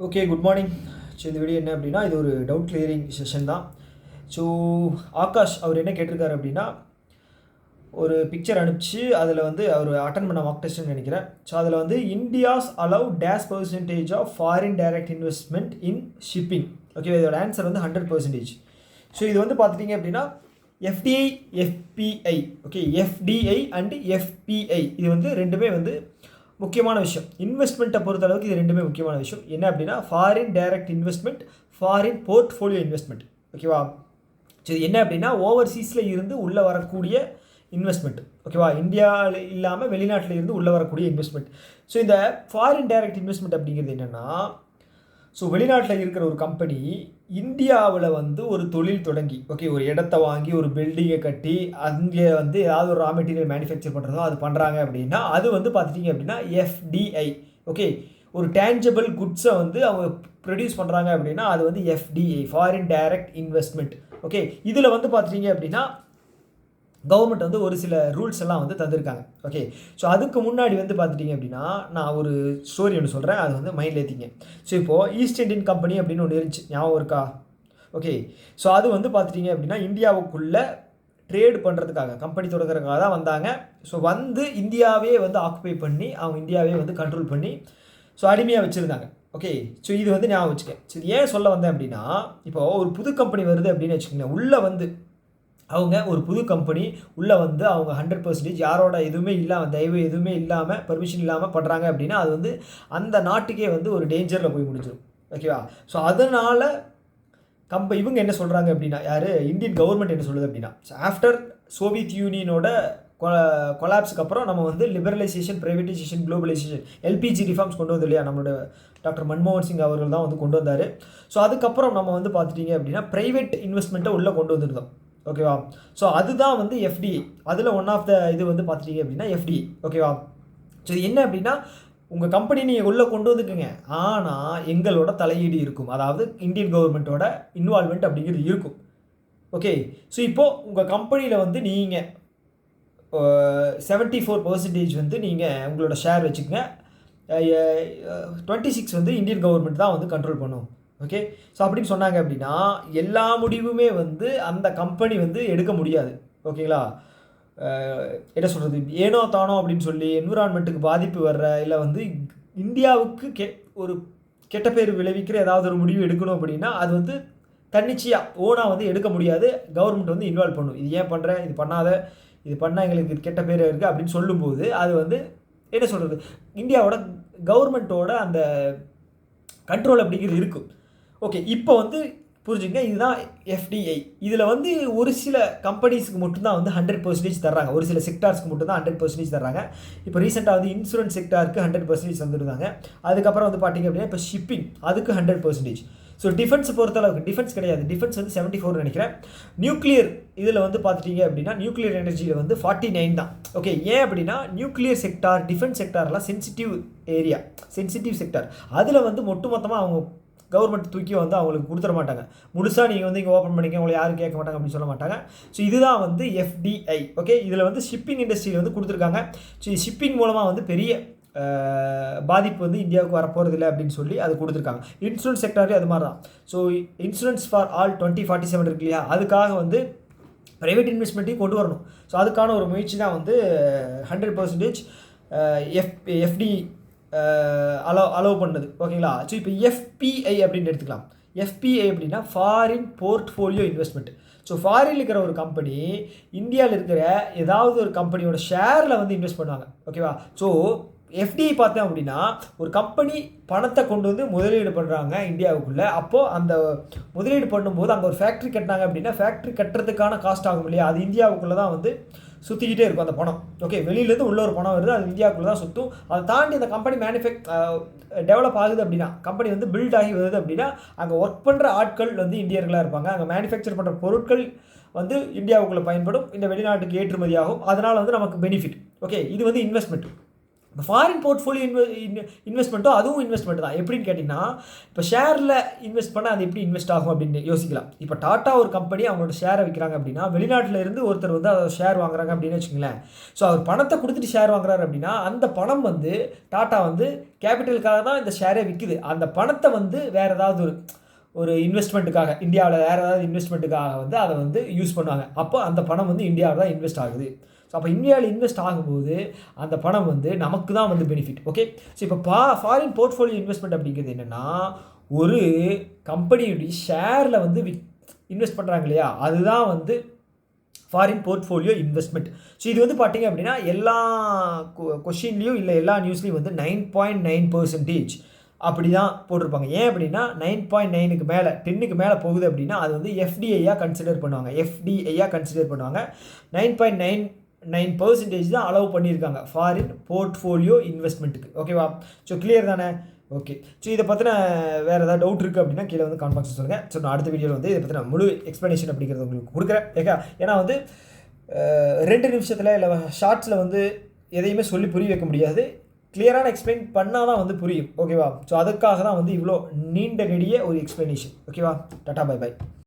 Okay, good morning. So இந்த video என்ன அப்படின்னா, இது ஒரு டவுட் கிளியரிங் செஷன் தான். ஸோ ஆகாஷ் அவர் என்ன கேட்டிருக்காரு அப்படின்னா, ஒரு பிக்சர் அனுப்பிச்சு அதில் வந்து அவர் அட்டன் பண்ண மார்க் டெஸ்ட்னு நினைக்கிறேன். ஸோ அதில் வந்து India's allow dash percentage of foreign direct investment in shipping. Okay, இதோட ஆன்சர் வந்து 100%. ஸோ இது வந்து பார்த்துட்டிங்க அப்படின்னா FDI, FII. Okay, FDI and FII இது வந்து ரெண்டுமே வந்து முக்கியமான விஷயம். இன்வெஸ்ட்மெண்ட்டை பொறுத்தளவுக்கு இது ரெண்டுமே முக்கியமான விஷயம். என்ன அப்படின்னா foreign direct investment, foreign portfolio investment. ஓகேவா? சரி, என்ன அப்படின்னா ஓவர்சீஸில் இருந்து உள்ளே வரக்கூடிய இன்வெஸ்ட்மெண்ட். ஓகேவா? இந்தியாவில் இல்லாமல் வெளிநாட்டில் இருந்து உள்ளே வரக்கூடிய இன்வெஸ்ட்மெண்ட். ஸோ இந்த ஃபாரின் டைரக்ட் இன்வெஸ்ட்மெண்ட் அப்படிங்கிறது என்னென்னா, ஸோ வெளிநாட்டில் இருக்கிற ஒரு கம்பெனி இந்தியாவில் வந்து ஒரு தொழில் தொடங்கி, ஓகே, ஒரு இடத்த வாங்கி ஒரு பில்டிங்கை கட்டி அங்கே வந்து ஏதாவது ஒரு ரா மெட்டீரியல் மேனுஃபேக்சர் பண்ணுறதோ அது பண்ணுறாங்க அப்படின்னா அது வந்து பார்த்துட்டிங்க அப்படின்னா எஃப்டிஐ. ஓகே, ஒரு டேஞ்சபிள் குட்ஸை வந்து அவங்க ப்ரொடியூஸ் பண்ணுறாங்க அப்படின்னா அது வந்து FDI, foreign direct investment. Okay, இதில் வந்து பார்த்துட்டிங்க அப்படின்னா கவர்மெண்ட் வந்து ஒரு சில ரூல்ஸ் எல்லாம் வந்து தந்திருக்காங்க. ஓகே, ஸோ அதுக்கு முன்னாடி வந்து பார்த்துட்டிங்க அப்படின்னா நான் ஒரு ஸ்டோரி ஒன்று சொல்கிறேன், அது வந்து மைண்டில் ஏற்றிங்க. ஸோ இப்போது ஈஸ்ட் இண்டியன் கம்பெனி அப்படின்னு ஒன்று இருந்துச்சு, ஞாபகம் இருக்கா? ஓகே, ஸோ அது வந்து பார்த்துட்டிங்க அப்படின்னா இந்தியாவுக்குள்ளே ட்ரேட் பண்ணுறதுக்காக கம்பெனி தொடங்குறதுக்காக தான் வந்தாங்க. ஸோ வந்து இந்தியாவே வந்து ஆக்குபை பண்ணி அவங்க இந்தியாவே வந்து கண்ட்ரோல் பண்ணி ஸோ அடிமையாக வச்சுருந்தாங்க. ஓகே, ஸோ இது வந்து ஞாபகம் வச்சுக்கேன். சரி, ஏன் சொல்ல வந்தேன் அப்படின்னா, இப்போது ஒரு புது கம்பெனி வருது அப்படின்னு வச்சுக்கோங்க, உள்ளே வந்து அவங்க ஒரு புது கம்பெனி உள்ளே வந்து அவங்க 100% யாரோட எதுவுமே இல்லாமல், தயவு எதுவுமே இல்லாமல், பர்மிஷன் இல்லாமல் பண்ணுறாங்க அப்படின்னா அது வந்து அந்த நாட்டுக்கே வந்து ஒரு டேஞ்சரில் போய் முடிஞ்சிடும். ஓகேவா? ஸோ அதனால் இவங்க என்ன சொல்கிறாங்க அப்படின்னா, யார் இந்தியன் கவர்மெண்ட் என்ன சொல்லுது அப்படின்னா, ஆஃப்டர் சோவியத் யூனியனோட கொலாப்ஸுக்கு அப்புறம் நம்ம வந்து liberalisation, privatisation, globalisation, LPG reforms கொண்டு வந்து இல்லையா, நம்மளோட டாக்டர் மன்மோகன் சிங் அவர்கள் தான் வந்து கொண்டு வந்தார். ஸோ அதுக்கப்புறம் நம்ம வந்து பார்த்துட்டிங்க அப்படின்னா ப்ரைவேட் இன்வெஸ்ட்மெண்ட்டை உள்ளே கொண்டு வந்துருந்தோம். ஓகேவா? ஸோ அதுதான் வந்து எஃப்டிஐ. அதில் ஒன் ஆஃப் த இது வந்து பார்த்துட்டிங்க அப்படின்னா எஃப்டிஐ. ஓகேவா? ஸோ என்ன அப்படின்னா உங்கள் கம்பெனி நீங்கள் உள்ளே கொண்டு வந்துக்குங்க, ஆனால் எங்களோட தலையீடு இருக்கும், அதாவது இந்தியன் கவர்மெண்ட்டோட இன்வால்மெண்ட் அப்படிங்கிறது இருக்கும். ஓகே, ஸோ இப்போது உங்கள் கம்பெனியில் வந்து நீங்கள் 74% வந்து நீங்கள் உங்களோட ஷேர் வச்சுக்கோங்க, 26 வந்து இந்தியன் கவர்மெண்ட் தான் வந்து கண்ட்ரோல் பண்ணும். ஓகே, ஸோ அப்படின்னு சொன்னாங்க அப்படின்னா எல்லா முடிவுமே வந்து அந்த கம்பெனி வந்து எடுக்க முடியாது. ஓகேங்களா? என்ன சொல்கிறது, ஏனோ தானோ அப்படின்னு சொல்லி என்விரான்மெண்ட்டுக்கு பாதிப்பு வர்ற, இல்லை வந்து இந்தியாவுக்கு ஒரு கெட்ட பேர் விளைவிக்கிற ஏதாவது ஒரு முடிவு எடுக்கணும் அப்படின்னா அது வந்து தன்னிச்சையாக ஓனாக வந்து எடுக்க முடியாது. கவர்மெண்ட் வந்து இன்வால்வ் பண்ணும். இது ஏன் பண்ணுற, இது பண்ணாத, இது பண்ணால் எங்களுக்கு கெட்ட பேர் இருக்குது அப்படின்னு சொல்லும்போது அது வந்து என்ன சொல்கிறது, இந்தியாவோட கவர்மெண்ட்டோட அந்த கண்ட்ரோல் அப்படிங்கிறது இருக்கும். ஓகே, இப்போ வந்து புரிஞ்சுங்க, இதுதான் எஃப்டிஐ. இதில் வந்து ஒரு சில கம்பெனிஸ்க்கு மட்டும்தான் வந்து 100% தர்றாங்க, ஒரு சில செக்டார்ஸ்க்கு மட்டும்தான் 100% தர்றாங்க. இப்போ ரீசெண்டாக வந்து இன்சூரன்ஸ் செக்டாருக்கு 100% வந்துருந்தாங்க. அதுக்கப்புறம் வந்து பார்த்திங்க அப்படின்னா இப்போ ஷிப்பிங் அதுக்கு 100%. ஸோ டிஃபென்ஸ் பொறுத்தளவுக்கு, டிஃபென்ஸ் கிடையாது, டிஃபென்ஸ் வந்து 74 நினைக்கிறேன். நியூக்ளியர் இதில் வந்து பார்த்துட்டிங்க அப்படின்னா நியூக்ளியர் எனர்ஜியில் வந்து 49 தான். ஓகே, ஏன் அப்படின்னா நியூக்ளியர் செக்டார், டிஃபென்ஸ் செக்டார்லாம் சென்சிட்டிவ் ஏரியா, சென்சிட்டிவ் செக்டார். அதில் வந்து மொத்தமாக அவங்க கவர்மெண்ட் தூக்கி வந்து அவங்களுக்கு கொடுத்துட மாட்டாங்க. முழுசாக நீங்கள் வந்து இங்கே ஓப்பன் பண்ணிக்க, உங்களை யாரும் கேட்க மாட்டாங்க அப்படின்னு சொல்ல மாட்டாங்க. ஸோ இதுதான் வந்து எஃப்டிஐ. ஓகே, இதில் வந்து ஷிப்பிங் இண்டஸ்ட்ரியில் வந்து கொடுத்துருக்காங்க. ஸோ ஷிப்பிங் மூலமாக வந்து பெரிய பாதிப்பு வந்து இந்தியாவுக்கு வரப்போகிறதில்லை அப்படின்னு சொல்லி அது கொடுத்துருக்காங்க. இன்சூரன்ஸ் செக்டாரே அது மாதிரி தான். ஸோ இன்சூரன்ஸ் ஃபார் ஆல் 2047 இருக்கு இல்லையா, அதுக்காக வந்து ப்ரைவேட் இன்வெஸ்ட்மெண்ட்டையும் கொண்டு வரணும். ஸோ அதுக்கான ஒரு முயற்சி தான் வந்து 100% எஃப்டி அலோவ் பண்ணுது. ஓகேங்களா? ஸோ இப்போ எஃபிஐ அப்படின்னு எடுத்துக்கலாம். எஃபிஐ அப்படின்னா ஃபாரின் போர்ட்ஃபோலியோ இன்வெஸ்ட்மெண்ட். ஸோ ஃபாரினில் இருக்கிற ஒரு கம்பெனி இந்தியாவில் இருக்கிற ஏதாவது ஒரு கம்பெனியோட ஷேரில் வந்து இன்வெஸ்ட் பண்ணுவாங்க. ஓகேவா? ஸோ எஃப்டிஐ பார்த்தேன் அப்படின்னா ஒரு கம்பெனி பணத்தை கொண்டு வந்து முதலீடு பண்ணுறாங்க இந்தியாவுக்குள்ளே. அப்போது அந்த முதலீடு பண்ணும்போது அங்கே ஒரு ஃபேக்ட்ரி கட்டினாங்க அப்படின்னா ஃபேக்ட்ரி கட்டுறதுக்கான காஸ்ட் ஆகும் இல்லையா, அது இந்தியாவுக்குள்ளே தான் வந்து சுற்றிக்கிட்டே இருக்கும் அந்த பணம். ஓகே, வெளியிலேருந்து உள்ள ஒரு பணம் வருது, அது இந்தியாவுக்குள்ளே தான் சுற்றும். அதை தாண்டி அந்த கம்பெனி டெவலப் ஆகுது அப்படின்னா, கம்பெனி வந்து பில்ட் ஆகி வருது அப்படின்னா அங்கே ஒர்க் பண்ணுற ஆட்கள் வந்து இந்தியர்களாக இருப்பாங்க. அங்கே மேனுஃபேக்சர் பண்ணுற பொருட்கள் வந்து இந்தியாவுக்குள்ளே பயன்படும், இந்த வெளிநாட்டுக்கு ஏற்றுமதியாகும். அதனால் வந்து நமக்கு பெனிஃபிட். ஓகே, இது வந்து இன்வெஸ்ட்மெண்ட். இந்த ஃபாரின் போர்ட்ஃபோலியோ இன்வெஸ்ட்மெண்ட்டும் அதுவும் இன்வெஸ்ட்மெண்ட் தான். எப்படின்னு கேட்டிங்கன்னா, இப்போ ஷேரில் இன்வெஸ்ட் பண்ணால் அது எப்படி இன்வெஸ்ட் ஆகும் அப்படின்னு யோசிக்கலாம். இப்போ டாட்டா ஒரு கம்பெனி அவங்களோட ஷேரை விற்கிறாங்க அப்படின்னா, வெளிநாட்டில் இருந்து ஒருத்தர் வந்து அதை ஷேர் வாங்குறாங்க அப்படின்னு வச்சுங்களேன். ஸோ அவர் பணத்தை கொடுத்துட்டு ஷேர் வாங்குறாரு அப்படின்னா, அந்த பணம் வந்து டாட்டா வந்து கேபிட்டலுக்காக தான் இந்த ஷேரே விற்குது. அந்த பணத்தை வந்து வேறு ஏதாவது ஒரு இன்வெஸ்ட்மெண்ட்டுக்காக, இந்தியாவில் வேறு ஏதாவது இன்வெஸ்ட்மெண்ட்டுக்காக வந்து அதை வந்து யூஸ் பண்ணுவாங்க. அப்போ அந்த பணம் வந்து இந்தியாவில் தான் இன்வெஸ்ட் ஆகுது. ஸோ அப்போ இந்தியாவில் இன்வெஸ்ட் ஆகும்போது அந்த பணம் வந்து நமக்கு தான் வந்து பெனிஃபிட். ஓகே. ஸோ இப்போ ஃபாரின் போர்ட்ஃபோலியோ இன்வெஸ்ட்மெண்ட் அப்படிங்கிறது என்னென்னா, ஒரு கம்பெனியுடைய ஷேரில் வந்து இன்வெஸ்ட் பண்ணுறாங்க இல்லையா, அதுதான் வந்து ஃபாரின் போர்ட்ஃபோலியோ இன்வெஸ்ட்மெண்ட். ஸோ இது வந்து பார்த்தீங்க அப்படின்னா எல்லா கொஷின்லேயும் இல்லை எல்லா நியூஸ்லேயும் வந்து 9.9% அப்படி தான் போட்டிருப்பாங்க. ஏன் அப்படின்னா 9.9க்கு மேலே 10க்கு மேலே போகுது அப்படின்னா அது வந்து எஃப்டிஐயாக கன்சிடர் பண்ணுவாங்க. 9.99% தான் அலோவ் பண்ணியிருக்காங்க ஃபாரின் போர்ட்ஃபோலியோ இன்வெஸ்ட்மெண்ட்டுக்கு. ஓகேவா? ஸோ கிளியர் தானே? ஓகே. ஸோ இதை பற்றின வேறு ஏதாவது டவுட் இருக்குது அப்படின்னா கீழே வந்து கமெண்ட் பாக்ஸில் சொல்லுங்கள். ஸோ நான் அடுத்த வீடியோவில் வந்து இதை பற்றின முழு எக்ஸ்ப்ளனேஷன் அப்படிங்கிறது உங்களுக்கு கொடுக்குறேன். ஓகே. ஏன்னா வந்து 2 நிமிஷத்தில் இல்லை ஷார்ட்ஸில் வந்து எதையுமே சொல்லி புரிய வைக்க முடியாது. கிளியரான எக்ஸ்பிளைன் பண்ணால் தான் வந்து புரியும். ஓகேவா? ஸோ அதுக்காக தான் வந்து இவ்வளோ நீண்ட நெடிய ஒரு எக்ஸ்ப்ளனேஷன். ஓகேவா? Tata bye by.